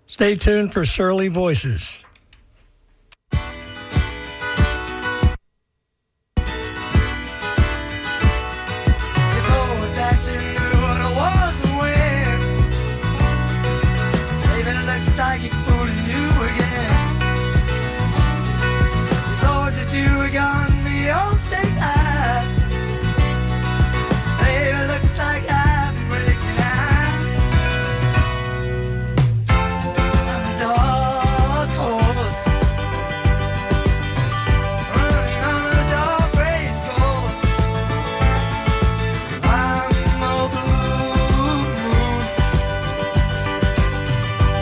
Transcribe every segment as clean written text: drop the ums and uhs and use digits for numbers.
Stay tuned for Surly Voices. Like you're fooling you again. You thought that you were gone the old state high. Baby, it looks like I've been breaking out. I'm a dark horse, running on a dark race course. I'm a blue moon.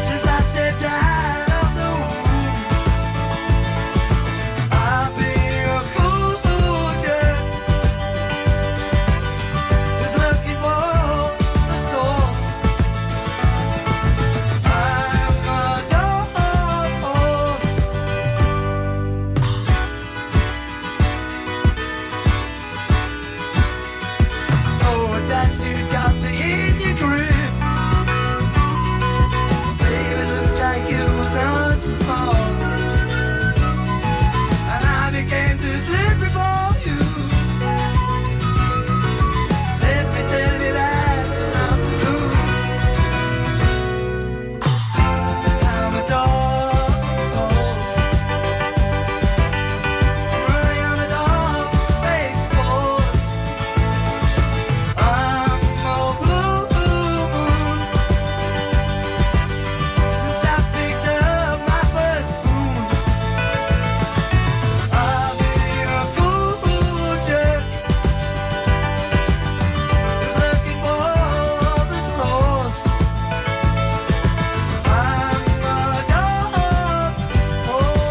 Since I stepped out of the womb, I've been a cool jerk who's looking for the source. I'm a dark horse. Oh, that you got me in your grip. Baby, looks like it was not so small, and I became too slippery for you. Let me tell you that it's not the blue. I'm a dark horse, running on a dark race course. I'm a blue moon. Since I picked up my first spoon, I've been a cool jerk who's looking for the source. I'm a dark horse.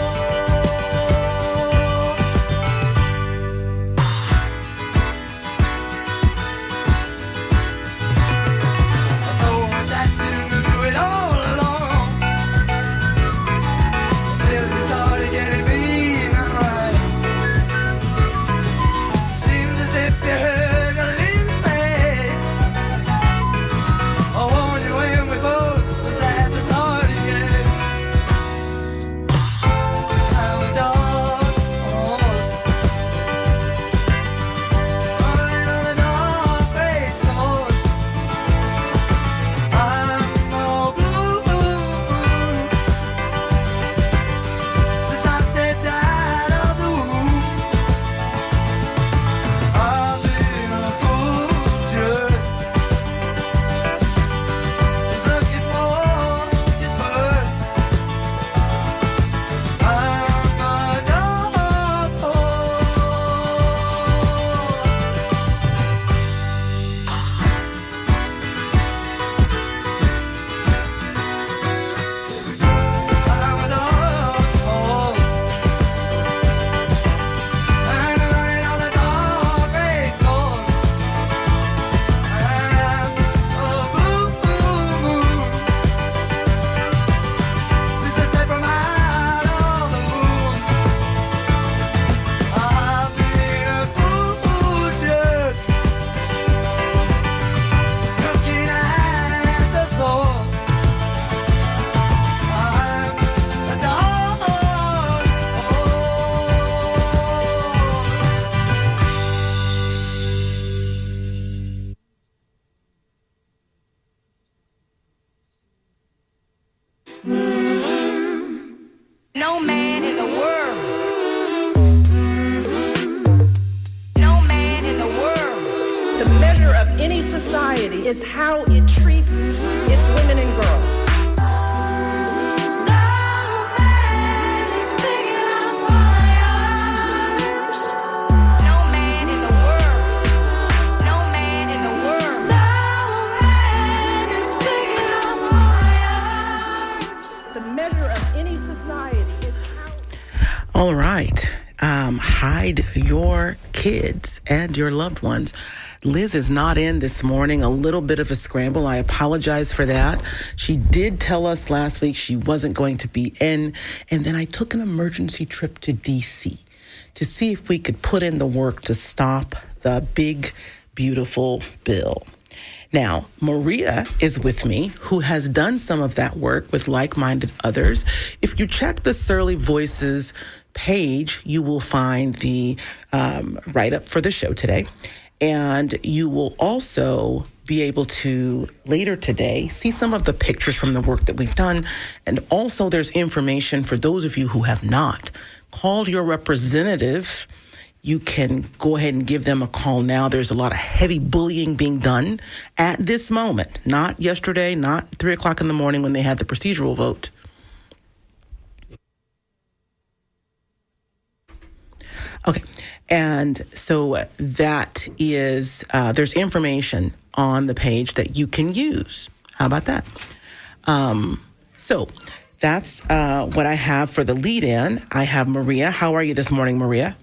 I thought that you knew it all along, till you started getting me not right. Seems as if you heard a little late. I warned you when we both was at the starting gate. I'm a dark horse, running on a dark race course. I'm a blue moon. Since I stepped out of the womb, I've been a cool jerk who's looking for his perks. I'm a dark horse. I'm a dark horse, and I'm running on a dark race course. I'm a blue moon. Since I stepped from out of the womb, I've been a cool jerk who's looking at the source. I'm a dark horse. No man in the world. No man in the world. The measure of any society is how it treats its women and girls. No man in the world. No man in the world. The measure of any society is how... All right. Hide your kids and your loved ones. Liz is not in this morning. A little bit of a scramble. I apologize for that. She did tell us last week she wasn't going to be in. And then I took an emergency trip to D.C. to see if we could put in the work to stop the big, beautiful bill. Now, Maria is with me, who has done some of that work with like-minded others. If you check the Surly Voices page, you will find the write-up for the show today. And you will also be able to, later today, see some of the pictures from the work that we've done. And also there's information for those of you who have not called your representative. You can go ahead and give them a call now. There's a lot of heavy bullying being done at this moment, not yesterday, not 3 o'clock in the morning when they had the procedural vote. Okay, and so that is, there's information on the page that you can use. How about that? So that's what I have for the lead-in. I have Maria. How are you this morning, Maria?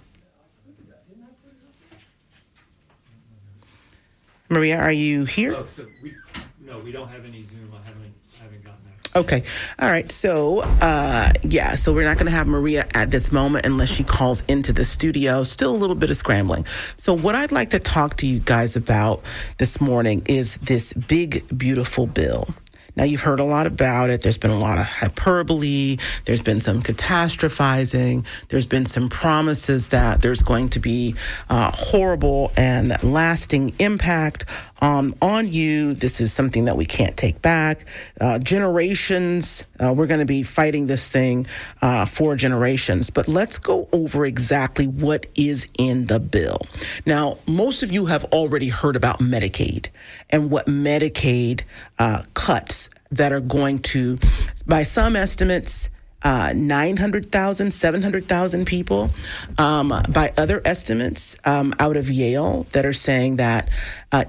Maria, are you here? Oh, so we don't have any Zoom. I haven't gotten that. Okay. All right. So, so we're not going to have Maria at this moment unless she calls into the studio. Still a little bit of scrambling. So what I'd like to talk to you guys about this morning is this big, beautiful bill. Now, you've heard a lot about it. There's been a lot of hyperbole. There's been some catastrophizing. There's been some promises that there's going to be horrible and lasting impact on you. This is something that we can't take back. Generations, we're going to be fighting this thing for generations. But let's go over exactly what is in the bill. Now, most of you have already heard about Medicaid and what Medicaid cuts that are going to, by some estimates, 900,000, 700,000 people. By other estimates out of Yale that are saying that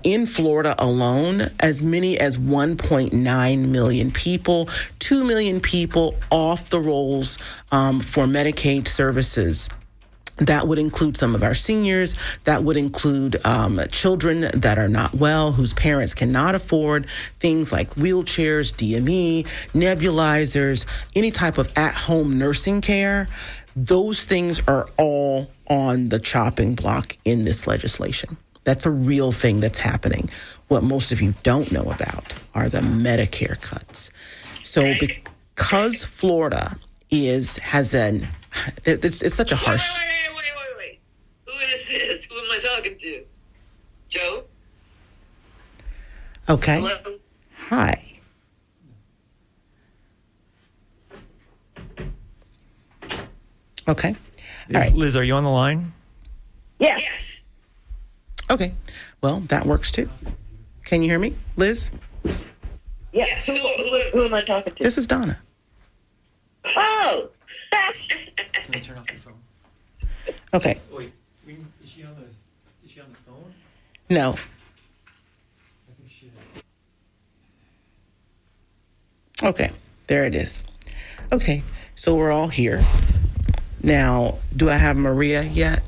in Florida alone, as many as 1.9 million people, 2 million people off the rolls for Medicaid services. That would include some of our seniors. That would include children that are not well, whose parents cannot afford things like wheelchairs, DME, nebulizers, any type of at-home nursing care. Those things are all on the chopping block in this legislation. That's a real thing that's happening. What most of you don't know about are the Medicare cuts. So because Florida it's such a harsh... Wait. Who is this? Who am I talking to? Joe? Okay. Hello? Hi. Okay. All right. Liz, are you on the line? Yes. Okay. Well, that works too. Can you hear me, Liz? Yes. Who am I talking to? This is Donna. Oh! Can you turn off your phone? Okay. Wait, is she on the phone? No. I think she is. Okay. There it is. Okay. So we're all here. Now, do I have Maria yet?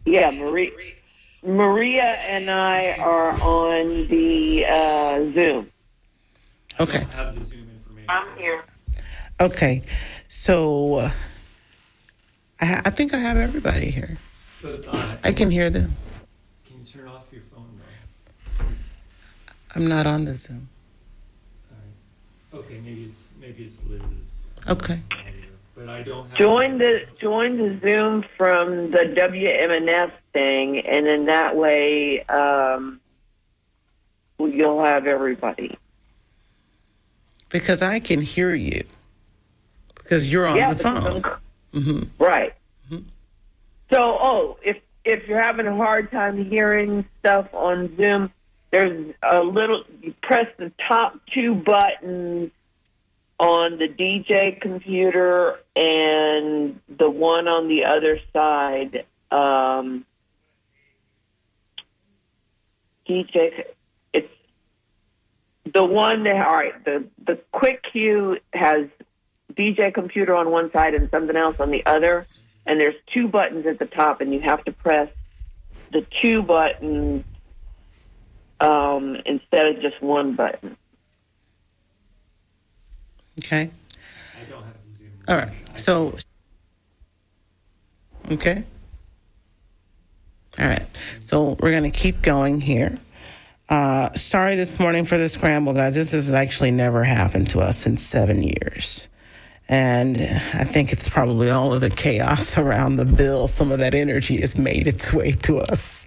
Yeah, Maria and I are on the Zoom. Okay. I don't have the Zoom information. I'm here. Okay. So I think I have everybody here. So, I can hear them. can you turn off your phone, though? Please? I'm not on the Zoom. All right. Okay, maybe it's Liz's. Okay. audio, but I don't have. Join the Zoom from the WMNF thing, and then that way you'll have everybody. Because I can hear you. Because you're on the phone. Right. Mm-hmm. So, if you're having a hard time hearing stuff on Zoom, there's you press the top two buttons on the DJ computer and the one on the other side. DJ, it's the one that, all right, the quick cue has DJ computer on one side and something else on the other, and there's two buttons at the top, and you have to press the two buttons instead of just one button. Okay. I don't have the Zoom. All right. So, okay. All right. So we're going to keep going here. Sorry this morning for the scramble, guys. This has actually never happened to us in 7 years. And I think it's probably all of the chaos around the bill. Some of that energy has made its way to us.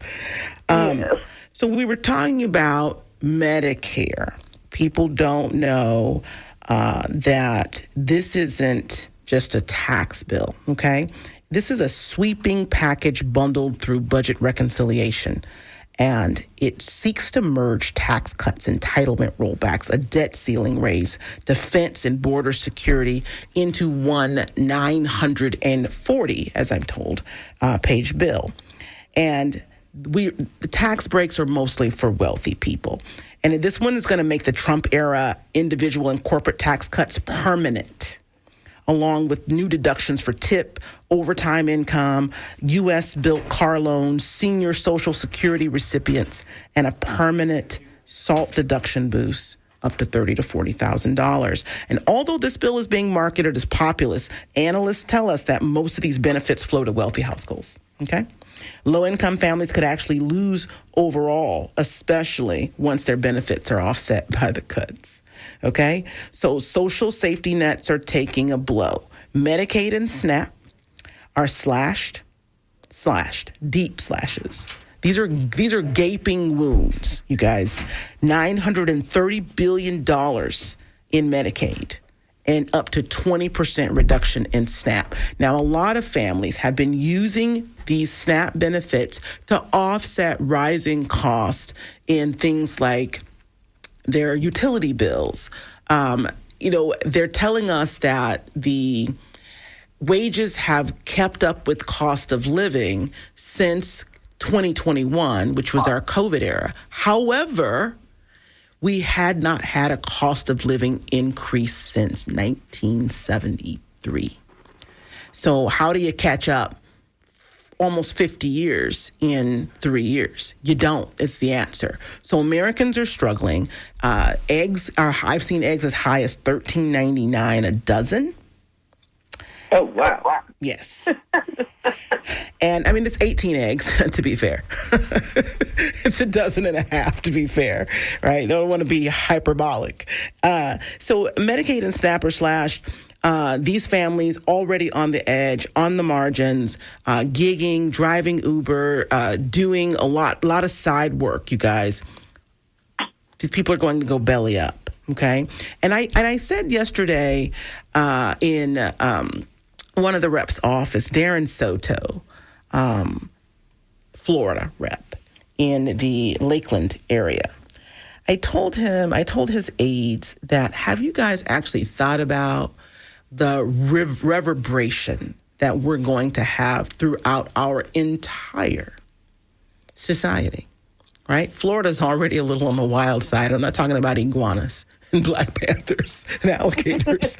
So we were talking about Medicare. People don't know that this isn't just a tax bill, okay? This is a sweeping package bundled through budget reconciliation. And it seeks to merge tax cuts, entitlement rollbacks, a debt ceiling raise, defense and border security into one 940, as I'm told, page bill. And the tax breaks are mostly for wealthy people. And this one is going to make the Trump era individual and corporate tax cuts permanent, along with new deductions for tip, overtime income, U.S.-built car loans, senior Social Security recipients, and a permanent SALT deduction boost up to $30,000 to $40,000. And although this bill is being marketed as populist, analysts tell us that most of these benefits flow to wealthy households, okay? Low-income families could actually lose overall, especially once their benefits are offset by the cuts. Okay, so social safety nets are taking a blow. Medicaid and SNAP are slashed, deep slashes. These are gaping wounds, you guys. $930 billion in Medicaid and up to 20% reduction in SNAP. Now, a lot of families have been using these SNAP benefits to offset rising costs in things like their utility bills. They're telling us that the wages have kept up with cost of living since 2021, which was our COVID era. However, we had not had a cost of living increase since 1973. So how do you catch up almost 50 years in 3 years? You don't, is the answer. So Americans are struggling. I've seen eggs as high as $13.99 a dozen. Oh, wow. Yes. And I mean, it's 18 eggs, to be fair. It's a dozen and a half, to be fair, right? Don't want to be hyperbolic. So Medicaid and SNAP are slashed. These families already on the edge, on the margins, gigging, driving Uber, doing a lot of side work, you guys. These people are going to go belly up, okay? And I said yesterday in one of the reps' office, Darren Soto, Florida rep in the Lakeland area. I told his aides that, have you guys actually thought about the reverberation that we're going to have throughout our entire society, right? Florida's already a little on the wild side. I'm not talking about iguanas and black panthers and alligators.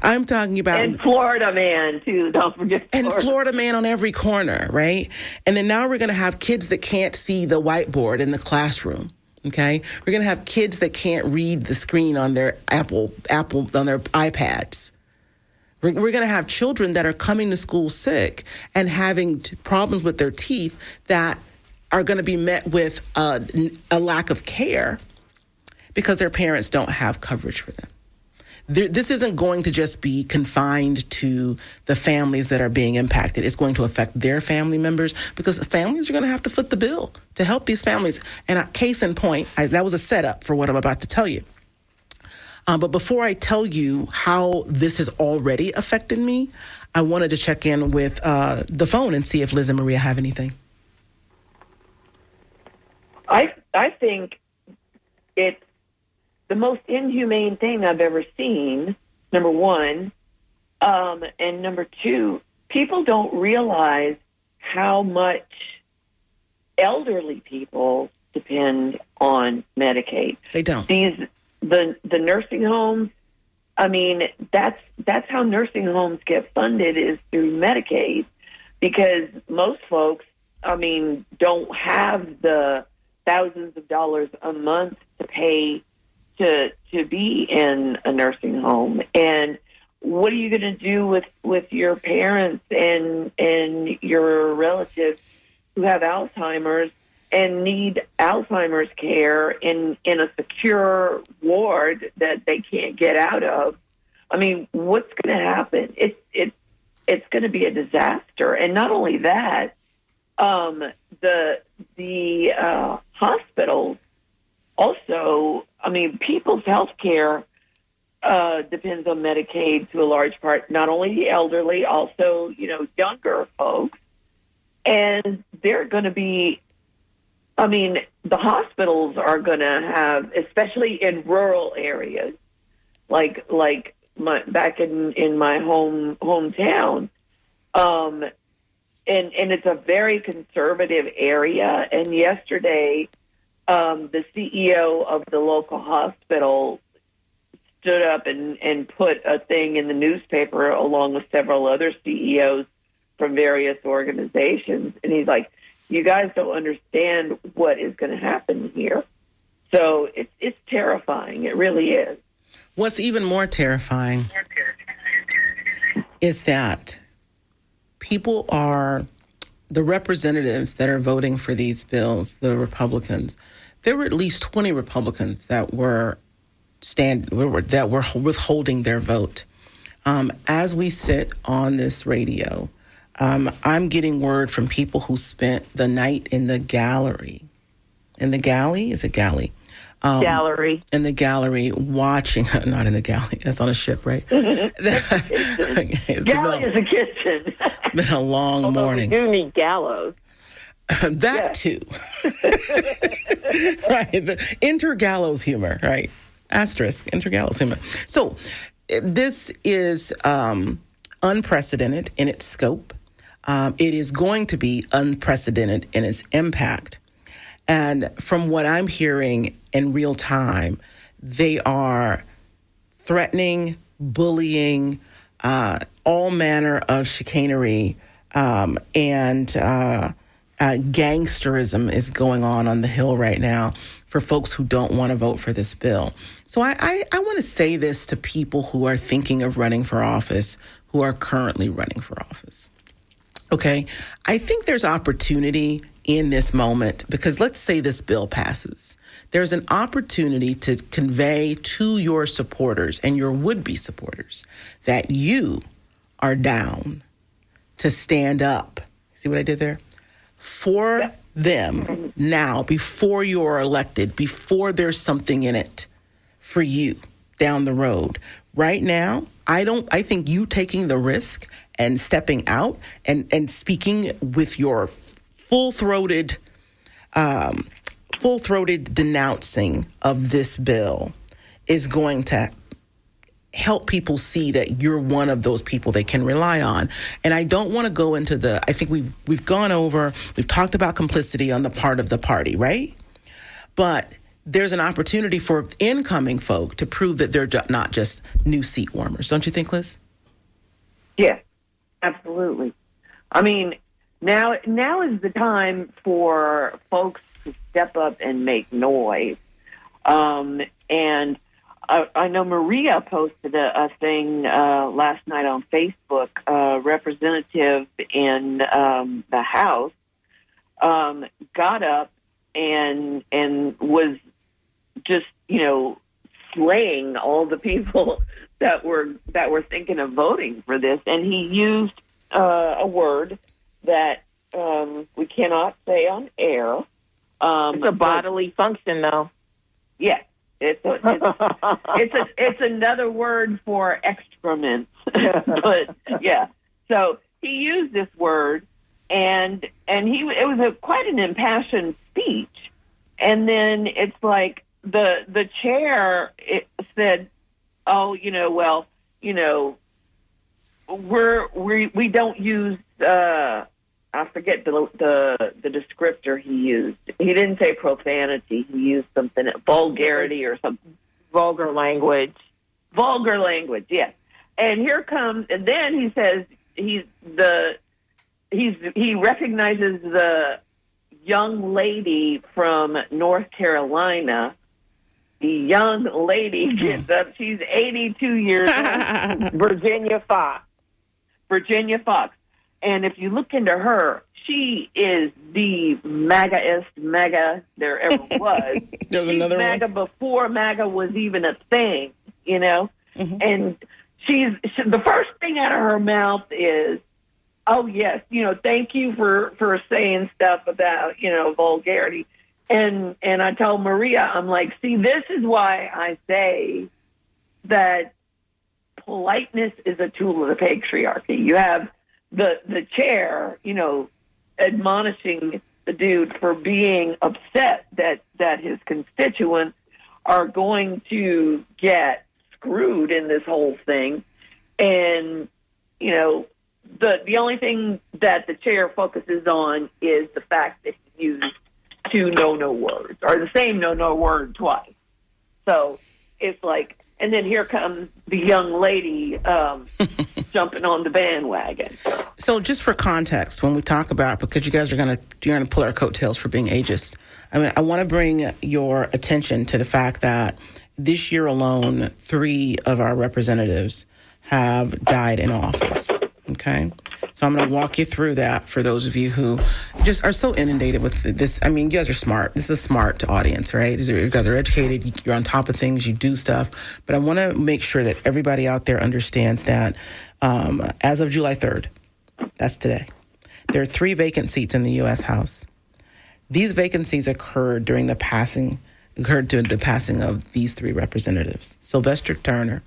I'm talking about... And Florida man, too. Don't forget Florida. And Florida man on every corner, right? And then now we're going to have kids that can't see the whiteboard in the classroom. Okay, we're going to have kids that can't read the screen on their Apple on their iPads. We're going to have children that are coming to school sick and having problems with their teeth that are going to be met with a lack of care because their parents don't have coverage for them. This isn't going to just be confined to the families that are being impacted. It's going to affect their family members because families are going to have to foot the bill to help these families. And case in point, that was a setup for what I'm about to tell you. But before I tell you how this has already affected me, I wanted to check in with the phone and see if Liz and Maria have anything. I think it's the most inhumane thing I've ever seen, number one. And number two, people don't realize how much elderly people depend on Medicaid. They don't. The nursing homes, I mean, that's how nursing homes get funded, is through Medicaid, because most folks, I mean, don't have the thousands of dollars a month to pay to be in a nursing home. And what are you going to do with your parents and your relatives who have Alzheimer's need Alzheimer's care in a secure ward that they can't get out of, I mean, what's going to happen? It's going to be a disaster. And not only that, the hospitals also, I mean, people's health care depends on Medicaid to a large part, not only the elderly, also, younger folks. And they're going to be, I mean, the hospitals are going to have, especially in rural areas, like back in my hometown, and it's a very conservative area. And yesterday, the CEO of the local hospital stood up and put a thing in the newspaper along with several other CEOs from various organizations. And he's like, you guys don't understand what is going to happen here. So it's terrifying. It really is. What's even more terrifying is that the representatives that are voting for these bills, the Republicans, there were at least 20 Republicans that were withholding their vote. As we sit on this radio, I'm getting word from people who spent the night in the gallery. In the galley? Is it galley? Gallery. In the gallery, watching, not in the galley, that's on a ship, right? Galley is a kitchen. It's been a long morning. We do need gallows. That too. Right, the intergallows humor, right? Asterisk, intergallows humor. So this is unprecedented in its scope. It is going to be unprecedented in its impact. And from what I'm hearing in real time, they are threatening, bullying, all manner of chicanery, and gangsterism is going on the Hill right now for folks who don't want to vote for this bill. So I want to say this to people who are thinking of running for office, who are currently running for office. Okay, I think there's opportunity in this moment because let's say this bill passes. There's an opportunity to convey to your supporters and your would-be supporters that you are down to stand up. See what I did there? For them now, before you're elected, before there's something in it for you down the road. Right now, I think you taking the risk and stepping out and speaking with your full-throated denouncing of this bill is going to help people see that you're one of those people they can rely on. And I don't want to go into I think we've talked about complicity on the part of the party, right? But there's an opportunity for incoming folk to prove that they're not just new seat warmers. Don't you think, Liz? Yes, absolutely. I mean, now is the time for folks to step up and make noise. And I know Maria posted a thing last night on Facebook. A representative in the House got up and was just slaying all the people that were thinking of voting for this, and he used a word that we cannot say on air. It's a bodily function, though. Yes. It's another word for excrement, but yeah. So he used this word, and it was quite an impassioned speech. And then it's like the chair said, "Oh, we don't use." I forget the descriptor he used. He didn't say profanity. He used something, vulgarity or something. Vulgar language. Vulgar language, yes. And then he says he recognizes the young lady from North Carolina. The young lady gets up. She's 82 years old. Virginia Fox. And if you look into her, she is the MAGA-est MAGA there ever was. There's She's another MAGA one. before MAGA was even a thing, you know? And the first thing out of her mouth is, oh, yes, thank you for saying stuff about, vulgarity. And I told Maria, I'm like, see, this is why I say that politeness is a tool of the patriarchy. You have the chair, admonishing the dude for being upset that his constituents are going to get screwed in this whole thing. And, the only thing that the chair focuses on is the fact that he used two no words, or the same no word twice. So it's like, and then here comes the young lady jumping on the bandwagon. So just for context, when we talk about, because you guys you're gonna pull our coattails for being ageist, I want to bring your attention to the fact that this year alone, 3 of our representatives have died in office. Okay, so I'm going to walk you through that for those of you who just are so inundated with this. I mean, you guys are smart. This is a smart audience, right? You guys are educated. You're on top of things. You do stuff. But I want to make sure that everybody out there understands that as of July 3rd, that's today, there are 3 vacant seats in the U.S. House. These vacancies occurred during the passing of these 3 representatives. Sylvester Turner.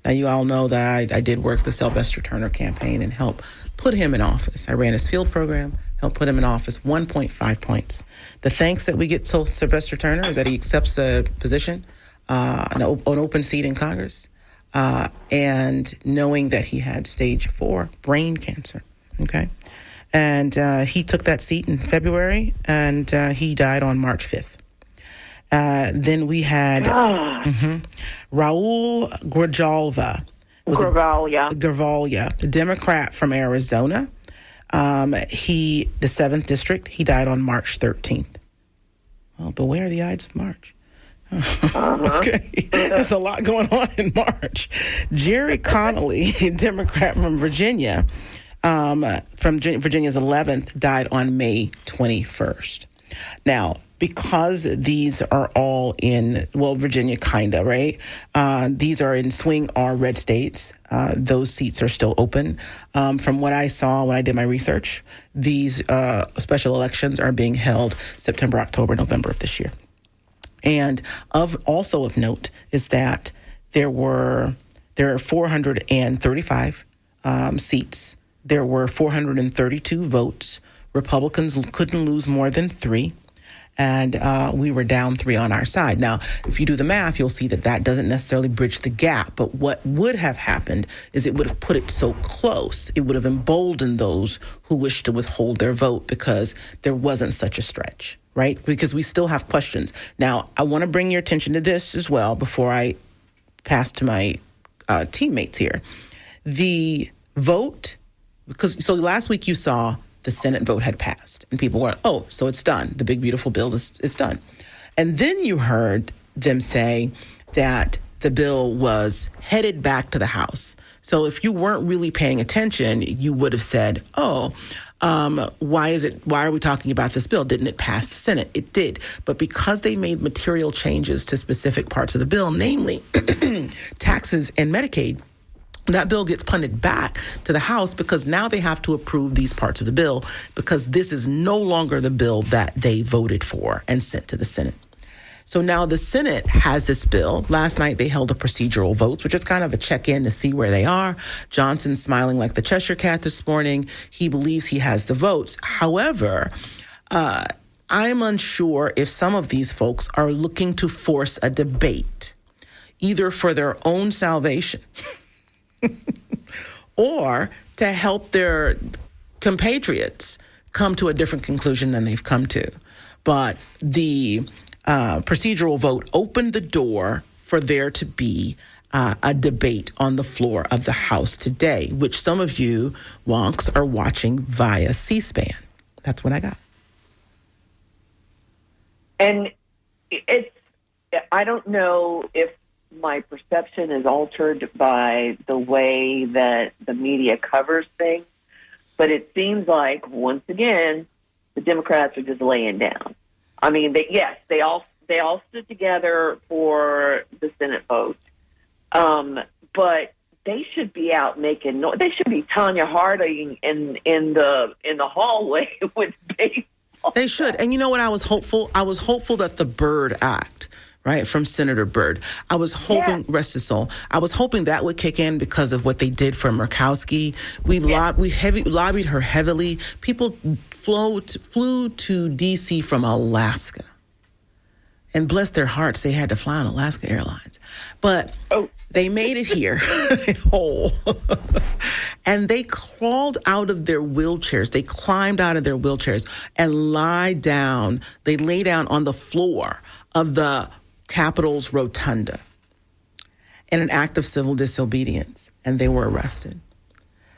Now, you all know that I did work the Sylvester Turner campaign and help put him in office. I ran his field program, helped put him in office, 1.5 points. The thanks that we get to Sylvester Turner is that he accepts a position, an open seat in Congress, and knowing that he had stage 4 brain cancer, okay? And he took that seat in February, and he died on March 5th. Then we had Raul Grijalva. Gravalya, the Democrat from Arizona. The 7th district, he died on March 13th. Well, beware the Ides of March. Okay, there's a lot going on in March. Jerry Connolly, Democrat from Virginia, from Virginia's 11th, died on May 21st. Now, because these are all in, Virginia kind of, right? These are in swing or red states. Those seats are still open. From what I saw when I did my research, these special elections are being held September, October, November of this year. And also of note is that there are 435 seats. There were 432 votes. Republicans couldn't lose more than 3. And we were down 3 on our side. Now, if you do the math, you'll see that doesn't necessarily bridge the gap. But what would have happened is it would have put it so close. It would have emboldened those who wish to withhold their vote because there wasn't such a stretch, right? Because we still have questions. Now, I want to bring your attention to this as well before I pass to my teammates here. The vote, so last week you saw the Senate vote had passed. And people were, so it's done. The big, beautiful bill is done. And then you heard them say that the bill was headed back to the House. So if you weren't really paying attention, you would have said, why are we talking about this bill? Didn't it pass the Senate? It did. But because they made material changes to specific parts of the bill, namely taxes and Medicaid, that bill gets punted back to the House because now they have to approve these parts of the bill because this is no longer the bill that they voted for and sent to the Senate. So now the Senate has this bill. Last night they held a procedural vote, which is kind of a check-in to see where they are. Johnson's smiling like the Cheshire Cat this morning. He believes he has the votes. However, I'm unsure if some of these folks are looking to force a debate, either for their own salvation or to help their compatriots come to a different conclusion than they've come to. But the procedural vote opened the door for there to be a debate on the floor of the House today, which some of you wonks are watching via C-SPAN. That's what I got. And I don't know if my perception is altered by the way that the media covers things, But it seems like, once again, the Democrats are just laying down. I mean, they all stood together for the Senate vote, but they should be out making noise. They should be Tanya Harding in the hallway with baseball. They should. And you know what? I was hopeful. I was hopeful that the Byrd Act, right, from Senator Byrd, I was hoping, rest his soul, I was hoping that would kick in because of what they did for Murkowski. We lobbied her heavily. People flew to D.C. from Alaska. And bless their hearts, they had to fly on Alaska Airlines. But they made it here whole. And they crawled out of their wheelchairs. They climbed out of their wheelchairs and lied down. They lay down on the floor of the Capitol's rotunda in an act of civil disobedience. And they were arrested.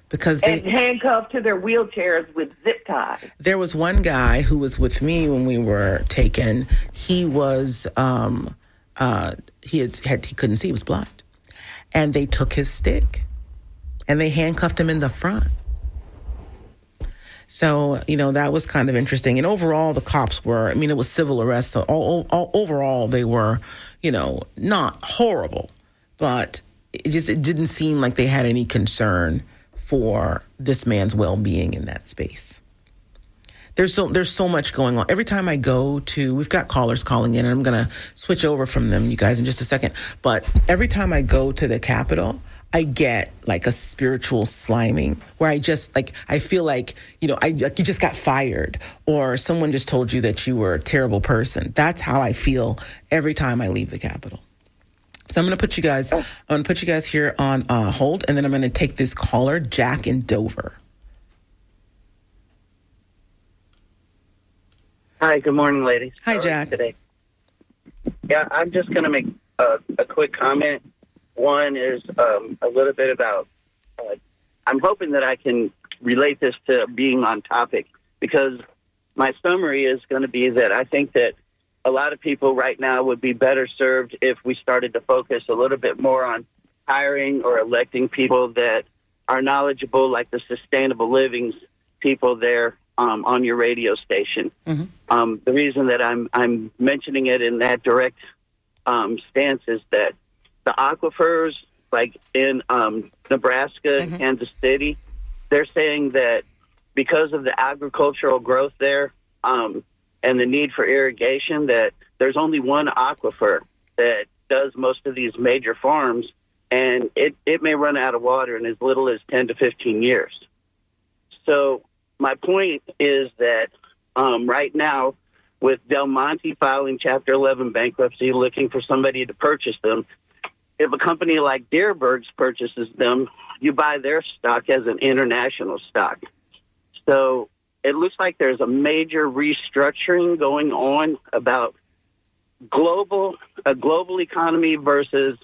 Because they handcuffed to their wheelchairs with zip ties. There was one guy who was with me when we were taken. He was he couldn't see, he was blind, and they took his stick, and they handcuffed him in the front. So that was kind of interesting. And overall, the cops were. I mean, it was civil arrests. So overall, they were, not horrible, but it didn't seem like they had any concern for this man's well-being in that space. There's so much going on. Every time I go to, we've got callers calling in, and I'm going to switch over from them, you guys, in just a second. But every time I go to the Capitol, I get like a spiritual sliming where I feel like, you just got fired, or someone just told you that you were a terrible person. That's how I feel every time I leave the Capitol. So I'm going to put you guys here on hold, and then I'm going to take this caller, Jack in Dover. Hi, good morning, ladies. Hi, Jack. Today. Yeah, I'm just going to make a quick comment. One is a little bit about, I'm hoping that I can relate this to being on topic, because my summary is going to be that I think that a lot of people right now would be better served if we started to focus a little bit more on hiring or electing people that are knowledgeable, like the sustainable living people there on your radio station. Mm-hmm. The reason that I'm mentioning it in that direct stance is that the aquifers, like in Nebraska, mm-hmm. Kansas City, they're saying that because of the agricultural growth there, and the need for irrigation, that there's only one aquifer that does most of these major farms, and it may run out of water in as little as 10 to 15 years. So my point is that right now, with Del Monte filing Chapter 11 bankruptcy, looking for somebody to purchase them, if a company like Deerbergs purchases them, you buy their stock as an international stock. So it looks like there's a major restructuring going on about a global economy versus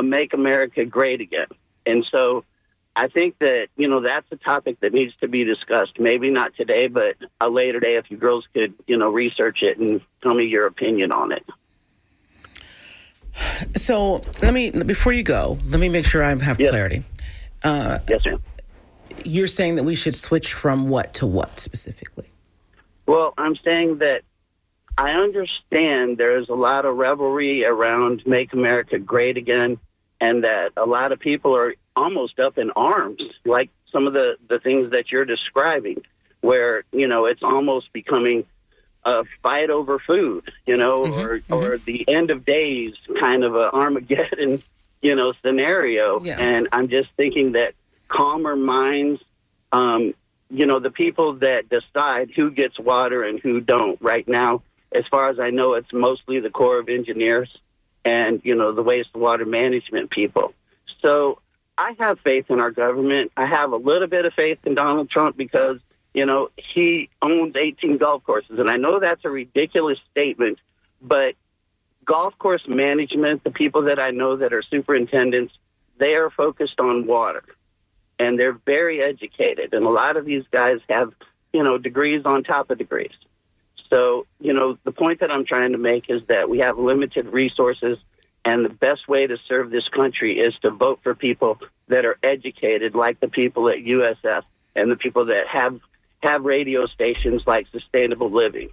make America great again. And so I think that, that's a topic that needs to be discussed. Maybe not today, but a later day, if you girls could, research it and tell me your opinion on it. So before you go, let me make sure I have clarity. Yes, ma'am. You're saying that we should switch from what to what specifically? Well, I'm saying that I understand there's a lot of revelry around Make America Great Again, and that a lot of people are almost up in arms, like some of the things that you're describing, where, it's almost becoming a fight over food, mm-hmm. or the end of days kind of a Armageddon, scenario. Yeah. And I'm just thinking that calmer minds, the people that decide who gets water and who don't. Right now, as far as I know, it's mostly the Corps of Engineers and, the wastewater management people. So I have faith in our government. I have a little bit of faith in Donald Trump because, he owns 18 golf courses. And I know that's a ridiculous statement, but golf course management, the people that I know that are superintendents, they are focused on water. And they're very educated. And a lot of these guys have, degrees on top of degrees. So, the point that I'm trying to make is that we have limited resources, and the best way to serve this country is to vote for people that are educated, like the people at USF and the people that have radio stations like Sustainable Living.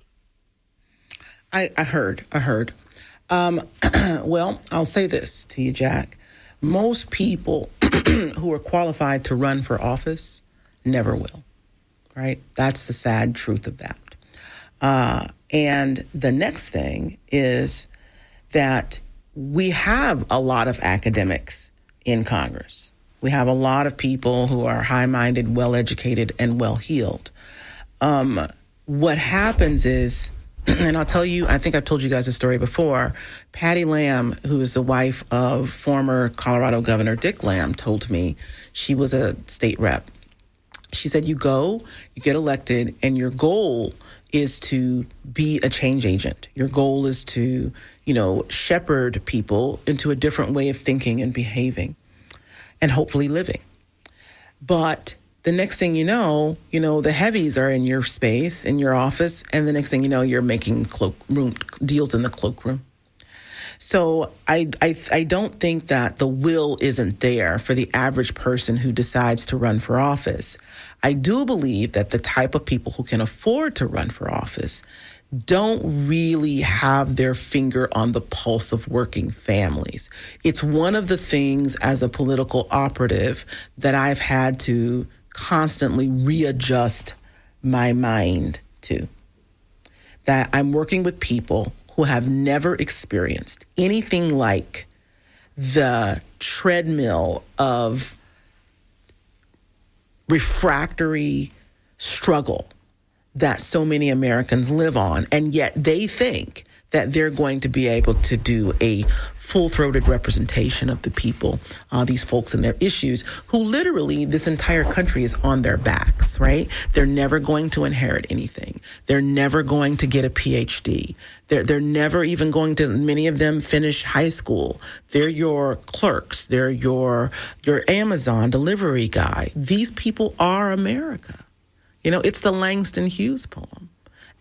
I heard. Well, I'll say this to you, Jack. Most people who are qualified to run for office never will, right? That's the sad truth of that. And the next thing is that we have a lot of academics in Congress. We have a lot of people who are high-minded, well-educated, and well-heeled. What happens is, and I'll tell you, I think I've told you guys a story before. Patty Lamb, who is the wife of former Colorado Governor Dick Lamb, told me she was a state rep. She said, you go, you get elected, and your goal is to be a change agent. Your goal is to, shepherd people into a different way of thinking and behaving and hopefully living. But the next thing you know, the heavies are in your space, in your office, and the next thing you know, you're making cloakroom deals in the cloakroom. So I don't think that the will isn't there for the average person who decides to run for office. I do believe that the type of people who can afford to run for office don't really have their finger on the pulse of working families. It's one of the things as a political operative that I've had to constantly readjust my mind to. That I'm working with people who have never experienced anything like the treadmill of refractory struggle that so many Americans live on, and yet they think that they're going to be able to do a full-throated representation of the people, these folks and their issues, who literally this entire country is on their backs, right? They're never going to inherit anything. They're never going to get a PhD. They're never even going to, many of them, finish high school. They're your clerks. They're your Amazon delivery guy. These people are America. It's the Langston Hughes poem.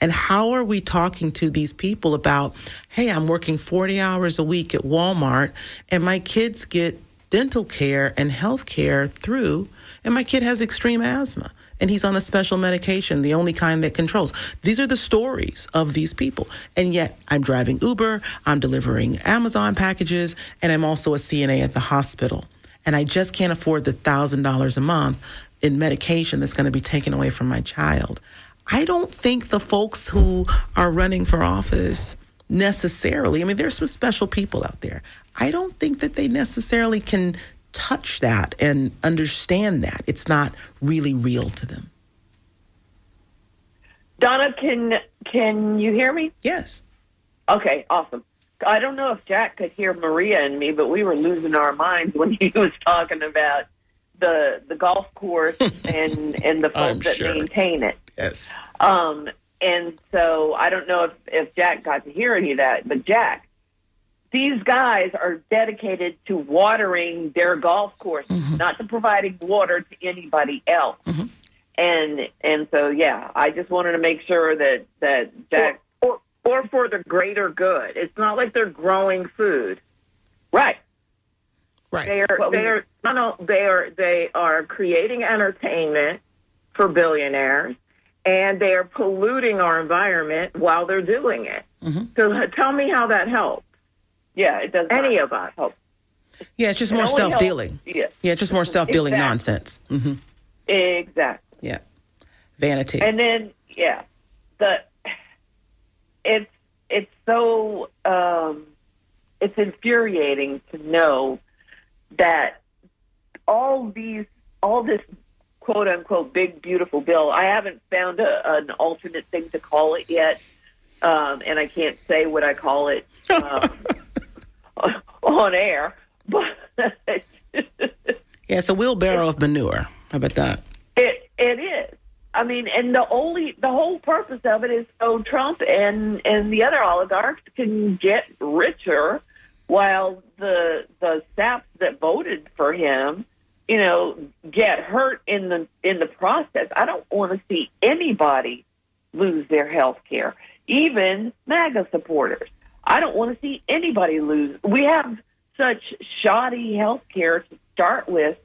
And how are we talking to these people about, hey, I'm working 40 hours a week at Walmart, and my kids get dental care and health care through, and my kid has extreme asthma, and he's on a special medication, the only kind that controls. These are the stories of these people. And yet I'm driving Uber, I'm delivering Amazon packages, and I'm also a CNA at the hospital. And I just can't afford the $1,000 a month in medication that's going to be taken away from my child. I don't think the folks who are running for office necessarily, there's some special people out there. I don't think that they necessarily can touch that and understand that. It's not really real to them. Donna, can you hear me? Yes. Okay, awesome. I don't know if Jack could hear Maria and me, but we were losing our minds when he was talking about the golf course and the folks that maintain it. Yes. And so I don't know if Jack got to hear any of that, but Jack, these guys are dedicated to watering their golf courses, not to providing water to anybody else. And so, yeah, I just wanted to make sure that Jack... Or for the greater good. It's not like they're growing food. Right. They are creating entertainment for billionaires, and they are polluting our environment while they're doing it. So tell me how that helps. Yeah, it does. Any of us. Yeah, it's just more self-dealing. It's just more self-dealing nonsense. Exactly. Yeah. Vanity. And then, it's so it's infuriating to know that all this quote unquote big beautiful bill. I haven't found an alternate thing to call it yet, and I can't say what I call it on air. But it's a wheelbarrow of manure. How about that? It is. And the whole purpose of it is so Trump and the other oligarchs can get richer, while the saps that voted for him, get hurt in the process. I don't want to see anybody lose their health care, even MAGA supporters. I don't want to see anybody lose. We have such shoddy health care to start with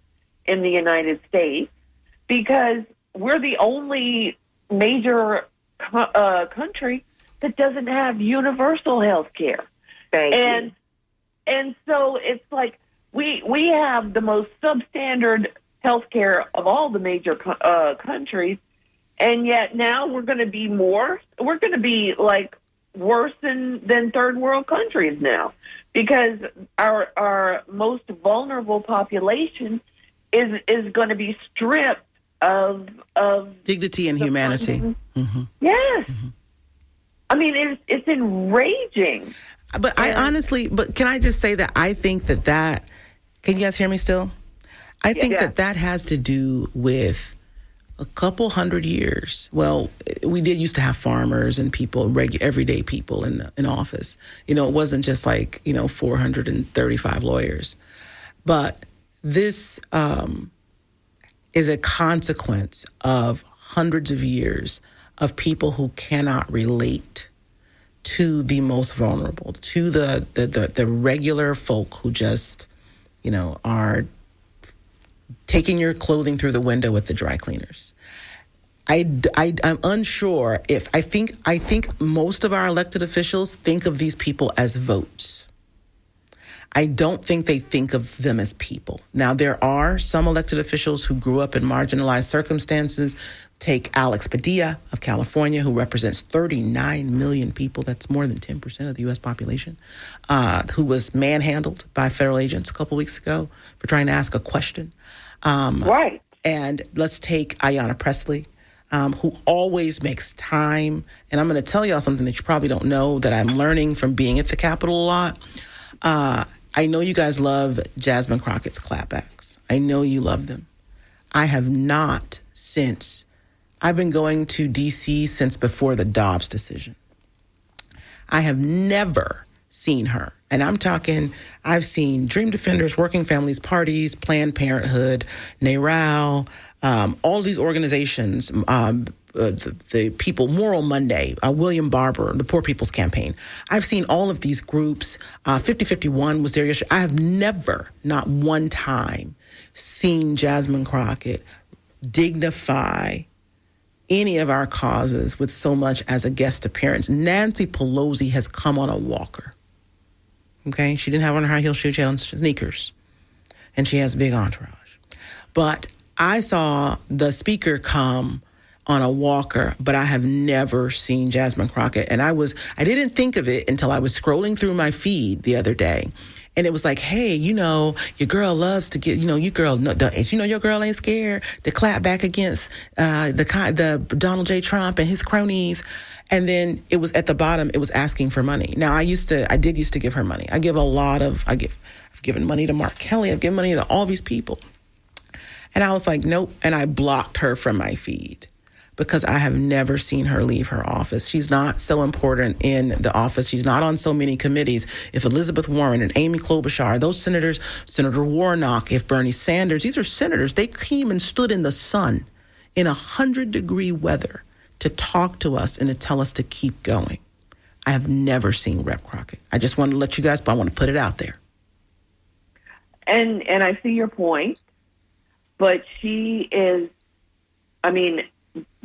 in the United States because we're the only major country that doesn't have universal health care. Thank you. And so it's like we have the most substandard health care of all the major countries, and yet now we're going to be like worse than third world countries now, because our most vulnerable population is going to be stripped of dignity and humanity. Yes. I mean, it's enraging. But but can I just say that I think that can you guys hear me still? I think that has to do with a couple hundred years. Well, we did used to have farmers and people, everyday people in office. It wasn't just like, 435 lawyers. But this is a consequence of hundreds of years of people who cannot relate to the most vulnerable, to the regular folk who just, are taking your clothing through the window with the dry cleaners. I'm unsure if I think most of our elected officials think of these people as votes. I don't think they think of them as people. Now, there are some elected officials who grew up in marginalized circumstances. Take Alex Padilla of California, who represents 39 million people. That's more than 10% of the U.S. population, who was manhandled by federal agents a couple weeks ago for trying to ask a question. Right. And let's take Ayanna Pressley, who always makes time. And I'm going to tell y'all something that you probably don't know that I'm learning from being at the Capitol a lot. I know you guys love Jasmine Crockett's clapbacks. I know you love them. I have not since. I've been going to D.C. since before the Dobbs decision. I have never seen her. And I'm talking, I've seen Dream Defenders, Working Families Parties, Planned Parenthood, NARAL, all these organizations, the people, Moral Monday, William Barber, the Poor People's Campaign. I've seen all of these groups. 5051 was there yesterday. I have never, not one time, seen Jasmine Crockett dignify any of our causes with so much as a guest appearance. Nancy Pelosi has come on a walker. Okay? She didn't have on her high heel shoes, she had on sneakers. And she has a big entourage. But I saw the speaker come on a walker, but I have never seen Jasmine Crockett. And I didn't think of it until I was scrolling through my feed the other day. And it was like, hey, your girl loves to get, your girl ain't scared to clap back against the Donald J. Trump and his cronies. And then it was at the bottom, it was asking for money. Now, I did used to give her money. I've given money to Mark Kelly. I've given money to all these people. And I was like, nope. And I blocked her from my feed because I have never seen her leave her office. She's not so important in the office. She's not on so many committees. If Elizabeth Warren and Amy Klobuchar, those senators, Senator Warnock, if Bernie Sanders, these are senators. They came and stood in the sun in 100-degree weather to talk to us and to tell us to keep going. I have never seen Rep. Crockett. I just want to let you guys, but I want to put it out there. And I see your point, but she is,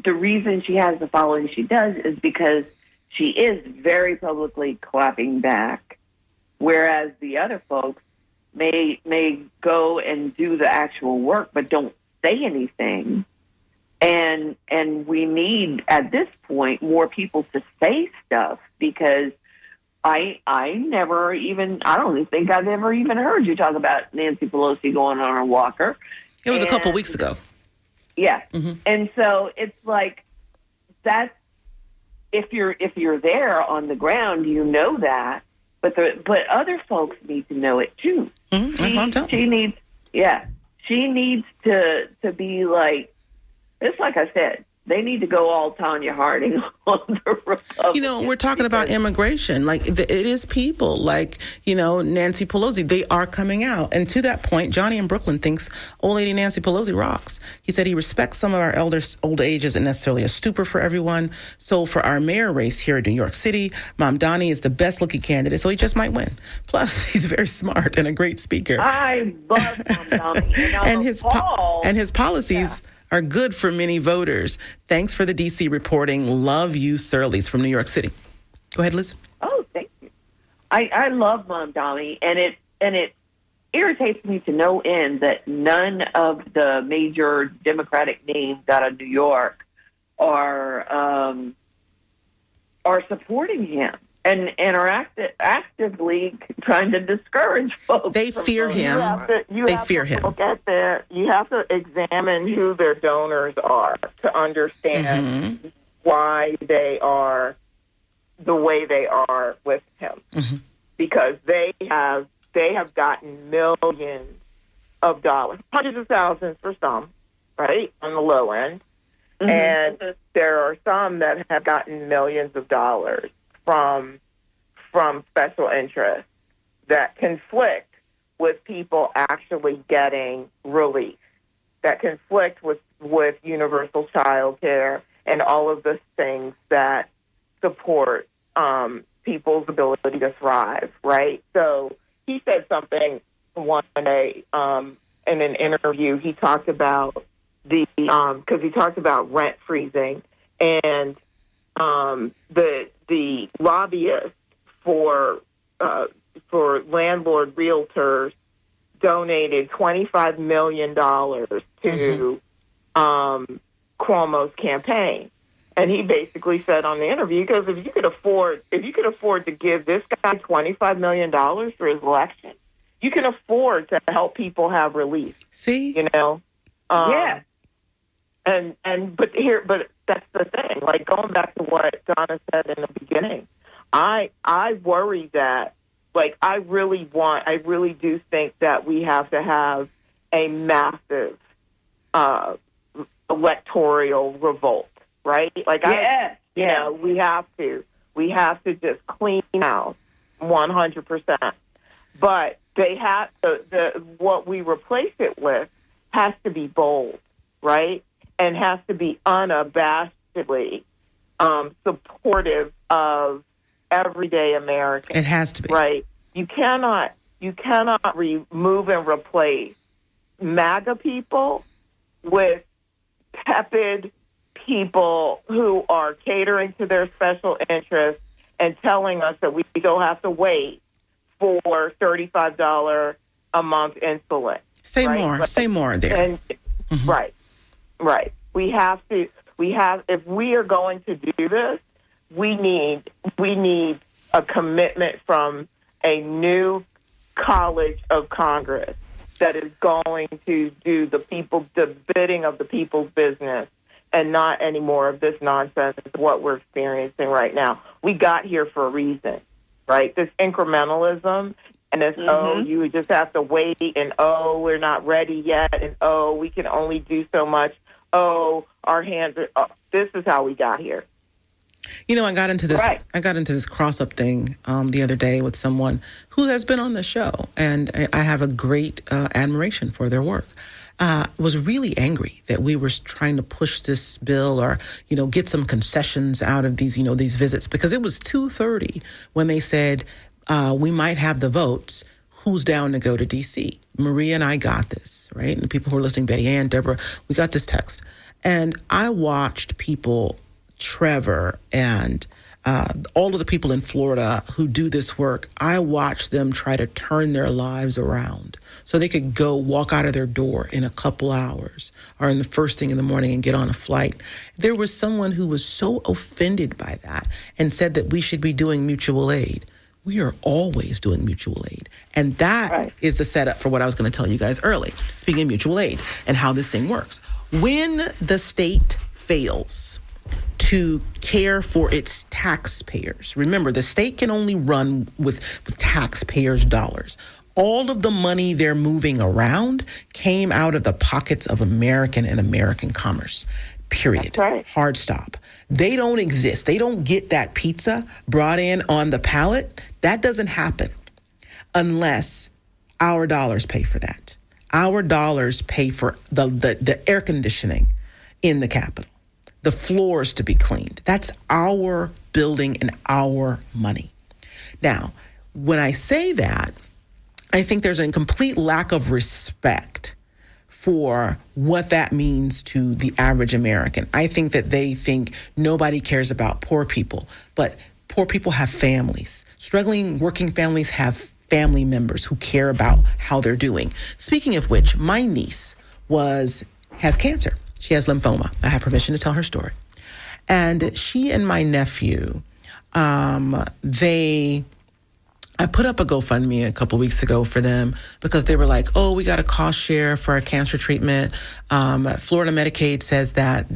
the reason she has the following she does is because she is very publicly clapping back, whereas the other folks may go and do the actual work but don't say anything. And we need, at this point, more people to say stuff, because I don't think I've ever even heard you talk about Nancy Pelosi going on her walker. It was a couple weeks ago. Yeah. Mm-hmm. And so it's like, that's, if you're there on the ground, you know that, but other folks need to know it too. Mm-hmm. That's what I'm telling you. She needs to be like, it's like I said, they need to go all Tanya Harding on the Republicans. We're talking about immigration. Like, it is people like, Nancy Pelosi. They are coming out. And to that point, Johnny in Brooklyn thinks old lady Nancy Pelosi rocks. He said he respects some of our elders' old age isn't necessarily a stupor for everyone. So for our mayor race here in New York City, Mamdani is the best looking candidate, so he just might win. Plus, he's very smart and a great speaker. I love Mamdani. And his policies are good for many voters. Thanks for the D.C. reporting. Love you, Surly's from New York City. Go ahead, Liz. Oh, thank you. I love Mamdani, and it irritates me to no end that none of the major Democratic names out of New York are supporting him and are actively trying to discourage folks. They fear him. They fear him. Look at you have to examine who their donors are to understand why they are the way they are with him, because they have gotten millions of dollars, hundreds of thousands for some, right, on the low end. And there are some that have gotten millions of dollars from special interests that conflict with people actually getting relief, that conflict with universal child care and all of the things that support people's ability to thrive, right? So he said something one day in an interview. He talked about because he talked about rent freezing, and the lobbyists for landlord realtors donated $25 million to Cuomo's campaign. And he basically said on the interview, because if you could afford to give this guy $25 million for his election, you can afford to help people have relief. See, Yeah. But that's the thing. Like, going back to what Donna said in the beginning, I worry that, like, I really do think that we have to have a massive electoral revolt, right? Like, we have to just clean out 100%. But they have what we replace it with has to be bold, right? And has to be unabashedly supportive of everyday Americans. It has to be. Right. You cannot remove and replace MAGA people with tepid people who are catering to their special interests and telling us that we still have to wait for $35 a month insulin. Say more there. And, Right. We have, if we are going to do this, we need a commitment from a new college of Congress that is going to do the bidding of the people's business and not any more of this nonsense of what we're experiencing right now. We got here for a reason, right? This incrementalism and this, you just have to wait, and, we're not ready yet, and, we can only do so much. Our hands are, this is how we got here. I got into this. Right. I got into this cross-up thing the other day with someone who has been on the show, and I have a great admiration for their work. Was really angry that we were trying to push this bill or, get some concessions out of these, these visits, because it was 2:30 when they said we might have the votes. Who's down to go to D.C.? Maria and I got this, right? And the people who are listening, Betty Ann, Deborah, we got this text. And I watched people, Trevor and all of the people in Florida who do this work, I watched them try to turn their lives around so they could go walk out of their door in a couple hours or in the first thing in the morning and get on a flight. There was someone who was so offended by that and said that we should be doing mutual aid. We are always doing mutual aid. And that is the setup for what I was going to tell you guys early, speaking of mutual aid and how this thing works. When the state fails to care for its taxpayers, remember, the state can only run with taxpayers' dollars. All of the money they're moving around came out of the pockets of American and American commerce. Period. That's right. Hard stop. They don't exist. They don't get that pizza brought in on the pallet. That doesn't happen unless our dollars pay for that. Our dollars pay for the air conditioning in the Capitol, the floors to be cleaned. That's our building and our money. Now, when I say that, I think there's a complete lack of respect for what that means to the average American. I think that they think nobody cares about poor people, but poor people have families. Struggling working families have family members who care about how they're doing. Speaking of which, my niece has cancer. She has lymphoma. I have permission to tell her story. And she and my nephew, I put up a GoFundMe a couple weeks ago for them because they were like, oh, we got a cost share for our cancer treatment. Florida Medicaid says that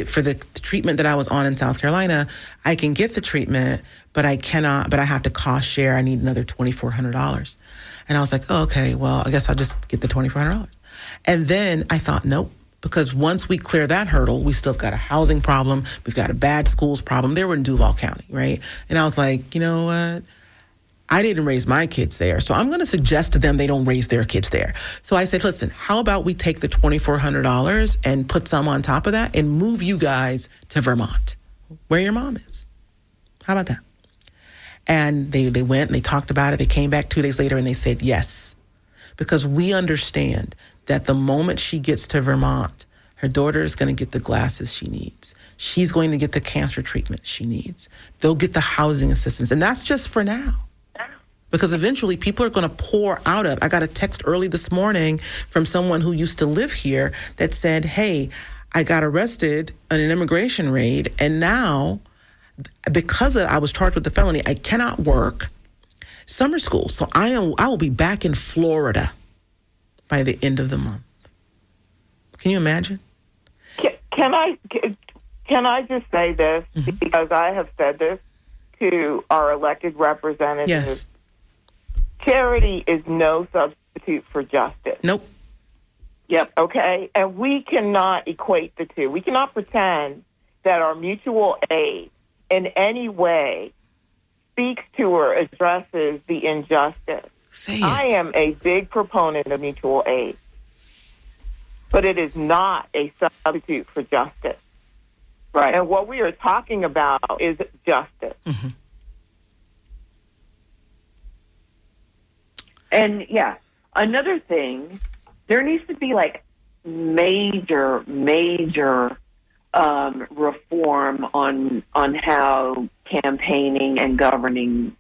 for the treatment that I was on in South Carolina, I can get the treatment, but I have to cost share. I need another $2,400. And I was like, oh, okay, well, I guess I'll just get the $2,400. And then I thought, nope. Because once we clear that hurdle, we still got a housing problem. We've got a bad schools problem. They were in Duval County, right? And I was like, you know what? I didn't raise my kids there, so I'm going to suggest to them they don't raise their kids there. So I said, listen, how about we take the $2,400 and put some on top of that and move you guys to Vermont, where your mom is. How about that? And they went and they talked about it. They came back 2 days later and they said yes, because we understand that the moment she gets to Vermont, her daughter is going to get the glasses she needs. She's going to get the cancer treatment she needs. They'll get the housing assistance. And that's just for now. Because eventually people are going to pour out of. I got a text early this morning from someone who used to live here that said, hey, I got arrested in an immigration raid, and now, because I was charged with the felony, I cannot work summer school. So I will be back in Florida by the end of the month. Can you imagine? Can I just say this, because I have said this to our elected representatives. Yes. Charity is no substitute for justice. Nope. Yep. Okay. And we cannot equate the two. We cannot pretend that our mutual aid in any way speaks to or addresses the injustice. Say it. I am a big proponent of mutual aid, but it is not a substitute for justice. Right. And what we are talking about is justice. Mm-hmm. And yeah, another thing, there needs to be like major reform on how campaigning and governing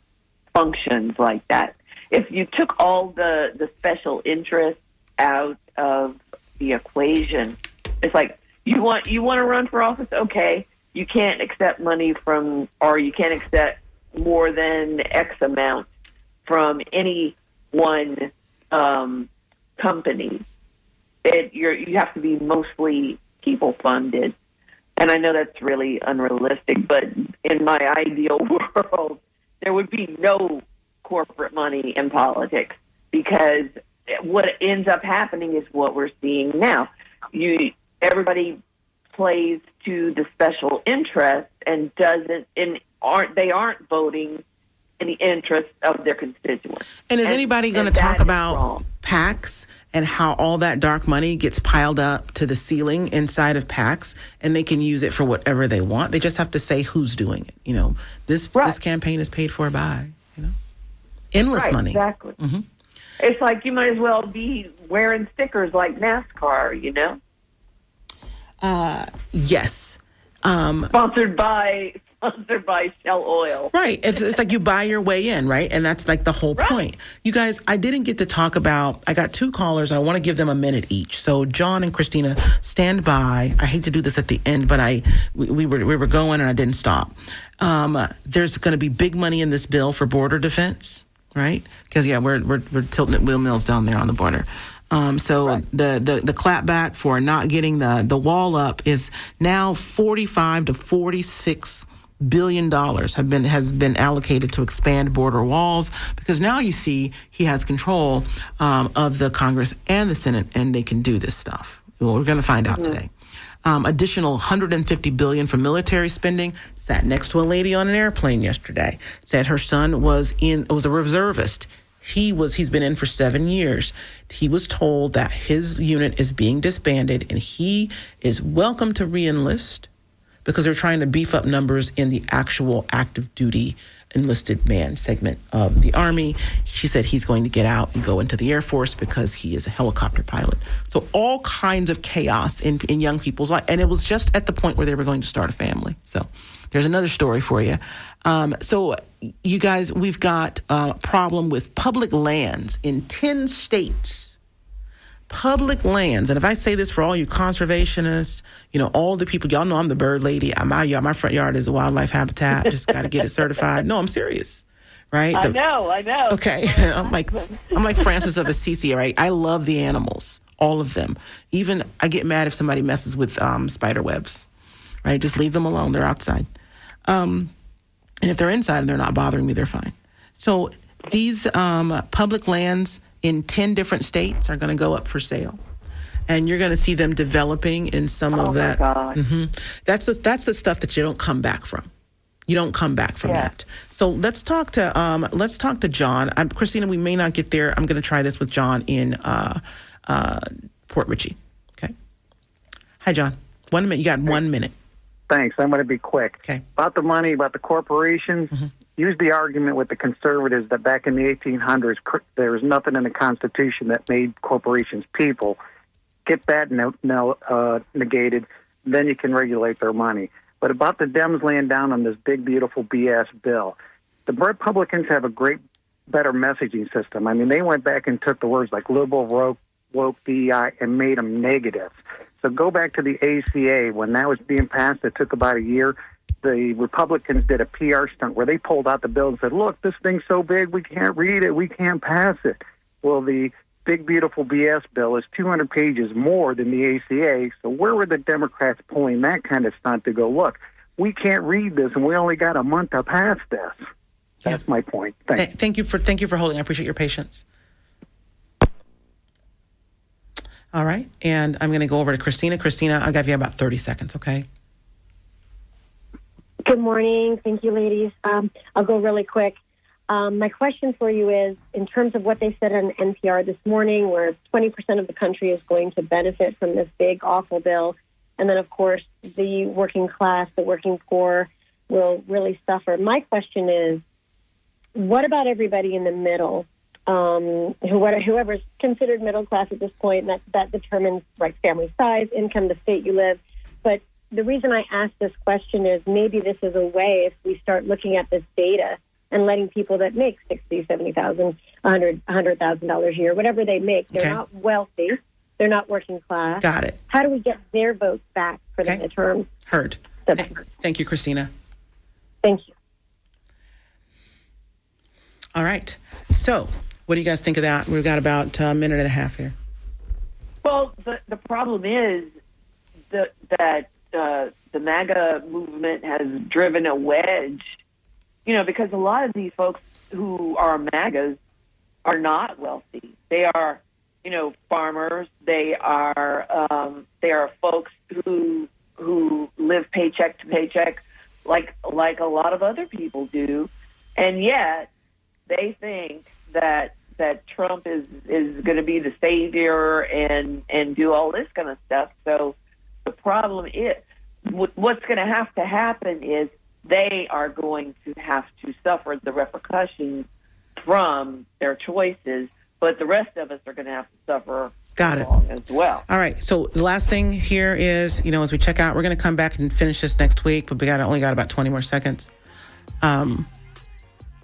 functions like that. If you took all the special interests out of the equation, it's like you want to run for office, okay, you can't accept money from, or you can't accept more than X amount from any one company. You have to be mostly people funded, and I know that's really unrealistic. But in my ideal world, there would be no corporate money in politics, because what ends up happening is what we're seeing now. Everybody plays to the special interest and aren't voting in the interest of their constituents. And is anybody going to talk about PACs and how all that dark money gets piled up to the ceiling inside of PACs, and they can use it for whatever they want? They just have to say who's doing it. You know, this campaign is paid for by, endless money. Exactly. Mm-hmm. It's like you might as well be wearing stickers like NASCAR, Yes. Sponsored by Shell Oil. Right. It's like you buy your way in, right? And that's like the whole point. You guys, I didn't get to talk about, I got two callers. I want to give them a minute each. So John and Christina, stand by. I hate to do this at the end, but we were going and I didn't stop. There's going to be big money in this bill for border defense, right? Because we're tilting at windmills down there on the border. The clapback for not getting the wall up is now $45 to $46 billion has been allocated to expand border walls, because now you see he has control of the Congress and the Senate, and they can do this stuff. Well, we're going to find out today. Additional $150 billion for military spending. Sat next to a lady on an airplane yesterday. Said her son was a reservist. He's been in for 7 years. He was told that his unit is being disbanded and he is welcome to re-enlist, because they're trying to beef up numbers in the actual active duty enlisted man segment of the Army. She said he's going to get out and go into the Air Force because he is a helicopter pilot. So all kinds of chaos in young people's life. And it was just at the point where they were going to start a family. So there's another story for you. So you guys, we've got a problem with public lands in 10 states. Public lands. And if I say this for all you conservationists, all the people, y'all know I'm the bird lady. My front yard is a wildlife habitat. Just got to get it certified. No, I'm serious. Right? I know. Okay. I'm like Francis of Assisi, right? I love the animals, all of them. Even I get mad if somebody messes with spider webs, right? Just leave them alone. They're outside. And if they're inside and they're not bothering me, they're fine. So these public lands in 10 different states are going to go up for sale. And you're going to see them developing in some of that. Mm-hmm. That's the stuff that you don't come back from. You don't come back from that. So let's talk to John. Christina, we may not get there. I'm going to try this with John in Port Richey. Okay. Hi, John. 1 minute. You got 1 minute. Thanks. I'm going to be quick. Okay. About the money, about the corporations. Mm-hmm. Use the argument with the conservatives that back in the 1800s, there was nothing in the Constitution that made corporations people. Get that negated, then you can regulate their money. But about the Dems laying down on this big, beautiful BS bill, the Republicans have a better messaging system. I mean, they went back and took the words like liberal, woke, DEI, and made them negative. So go back to the ACA. When that was being passed, it took about a year. The Republicans did a PR stunt where they pulled out the bill and said, look, this thing's so big, we can't read it, we can't pass it. Well, the big, beautiful BS bill is 200 pages more than the ACA, so where were the Democrats pulling that kind of stunt to go, look, we can't read this, and we only got a month to pass this? That's my point. Thank you for holding. I appreciate your patience. All right, and I'm going to go over to Christina. Christina, I'll give you about 30 seconds, okay? Good morning. Thank you, ladies. I'll go really quick. My question for you is, in terms of what they said on NPR this morning, where 20% of the country is going to benefit from this big, awful bill, and then, of course, the working class, the working poor will really suffer. My question is, what about everybody in the middle, whoever's considered middle class at this point, and that determines family size, income, the state you live, but the reason I ask this question is maybe this is a way, if we start looking at this data and letting people that make $60,000, $70,000, $100,000 a year, whatever they make, they're not wealthy, they're not working class. Got it. How do we get their votes back for the midterm? Heard. Thank you, Christina. Thank you. All right. So what do you guys think of that? We've got about a minute and a half here. Well, the problem is that the MAGA movement has driven a wedge, because a lot of these folks who are MAGAs are not wealthy. They are, farmers. They are folks who live paycheck to paycheck, like a lot of other people do, and yet they think that Trump is going to be the savior and do all this kind of stuff. So the problem is, what's going to have to happen is they are going to have to suffer the repercussions from their choices, but the rest of us are going to have to suffer as well. All right. So the last thing here is, as we check out, we're going to come back and finish this next week, but we only got about 20 more seconds.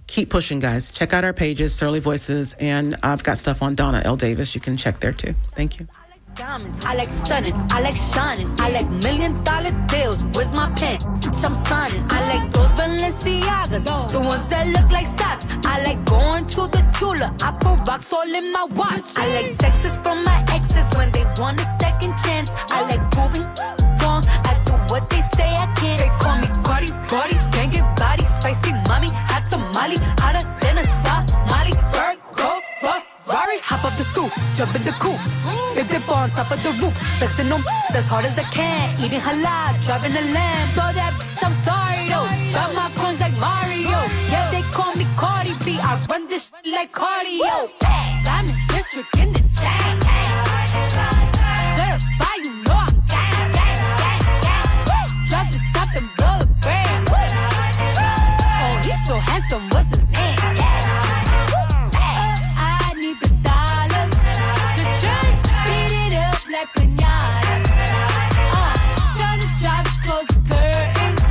Keep pushing, guys. Check out our pages, Surly Voices, and I've got stuff on Donna L. Davis. You can check there too. Thank you. Diamonds, I like stunning, I like shining, I like $1 million deals. Where's my pen? I'm signing. I like those Balenciagas, the ones that look like socks. I like going to the Tula. I put rocks all in my watch. I like texts from my exes when they want a second chance. I like proving wrong. I do what they say I can't. They call me Cardi, banging body, spicy mommy, hot tamale, hotter than a Somali. Bird, go, Ferrari, hop up the stoop, jump in the coupe. Big dip on top of the roof, flexing them as hard as I can. Eating halal, driving a lamb. So that bitch, I'm sorry though. Got my coins like Mario. Yeah, they call me Cardi B. I run this shit like cardio. Diamond district in the chain. Certified, you know I'm gang. Drop the top and blow the brand. Oh, he's so handsome. like piñata. Tell the driver close the curtains.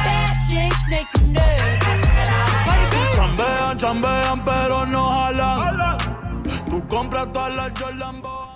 Bad chicks make you nervous. Chambean, chambean, pero no jalan. Tú compras todas las Jordan Boy.